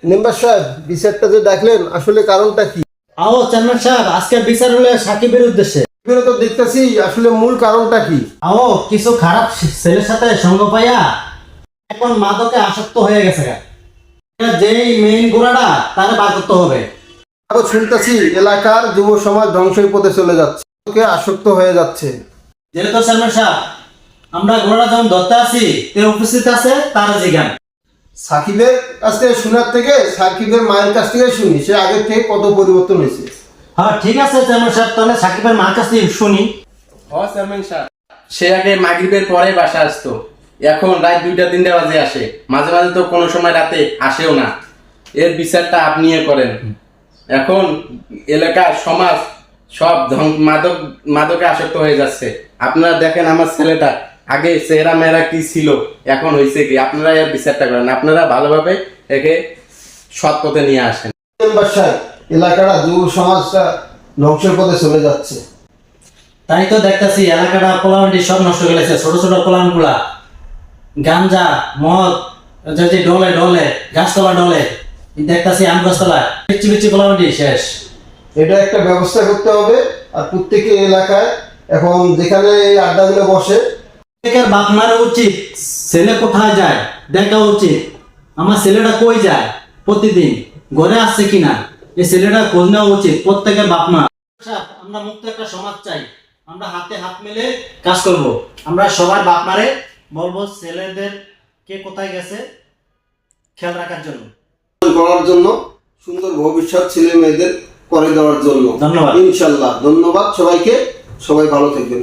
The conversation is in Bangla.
মেম্বার সাহেব, বিচারটা যে ডাকলেন আসলে কারণটা কি? আও চেয়ারম্যান সাহেব, আজকে বিচার হলে সাকিবের উদ্দেশ্যে। এবারে তো দেখতেছি আসলে মূল কারণটা কি? আও কিছু খারাপ ছেলের সাথে সঙ্গ পাইয়া এখন মাদকে আসক্ত হয়ে গেছে। যেই মেইন গোড়াটা তারে বার করতে হবে। আরো শুনতেছি এলাকার যুব সমাজ ধ্বংসের পথে চলে যাচ্ছে, ওকে আসক্ত হয়ে যাচ্ছে। যেহেতু চেয়ারম্যান সাহেব আমরা গোড়াটা যখন ধরতে আছি তে উপস্থিত আছে তার জিজ্ঞান। সাকিবের কাছ থেকে শোনার থেকে সাকিবের মায়ের কাছ থেকে শুনি সে আগের থেকে কত পরিবর্তন হয়েছে। হ্যাঁ ঠিক আছে চেয়ারম্যান সাহেব, তাহলে সাকিবের মার কাছ থেকে শুনি। চেয়ারম্যান সাহেব, সে আগে মাগরিবের পরে বাসা আসতো, এখন রাত 2টা-3টা বাজে আসে, মাঝে মাঝে তো কোনো সময় রাতে আসেও না। এর বিচারটা আপনি করেন। এখন এলাকার সমাজ সব মাদকে আসক্ত হয়ে যাচ্ছে। আপনারা দেখেন আমার ছেলেটা আগে চেহারা মেয়েরা কি ছিল, এখন হয়েছে কি। আপনারা এর বিচারটা করেন, আপনারা ভালোভাবে একে সৎ পথে নিয়ে আসেন। মেম্বার সাহেব, এলাকাটা যুব সমাজটা ধ্বংসের পথে চলে যাচ্ছে। তাই তো দেখতেছি এলাকাটা পোলামাটি সব নষ্ট করে গেছে। ছোট ছোট পোলাম গুলা গাঞ্জা মদ যে ডলে ডলে গাছতলা ডলে দেখতেছি আম গাছতলা পিচ্ছি পিচ্ছি পোলামাটি শেষ। এটা একটা ব্যবস্থা করতে হবে। আর প্রত্যেকের এলাকায় এখন যেখানে এই আড্ডাগুলো বসে, প্রত্যেকের বাপ মার উচিত ছেলে কোথায় যায় দেখা উচিত। আমার ছেলেটা কই যায় প্রতিদিন, ঘরে আসছে কিনা, এই ছেলেটা খোঁজ নেওয়া উচিত প্রত্যেকের বাপ মা। আমরা মুক্ত একটা সমাজ চাই, আমরা হাতে হাত মিলে কাজ করব। আমরা সবার বাপ মারে বলবো ছেলেদের কে কোথায় গেছে খেয়াল রাখার জন্য, করার জন্য, সুন্দর ভবিষ্যৎ ছেলে মেয়েদের করে দেওয়ার জন্য। ধন্যবাদ। ইনশাল্লাহ, ধন্যবাদ সবাইকে। সবাই ভালো থাকবেন।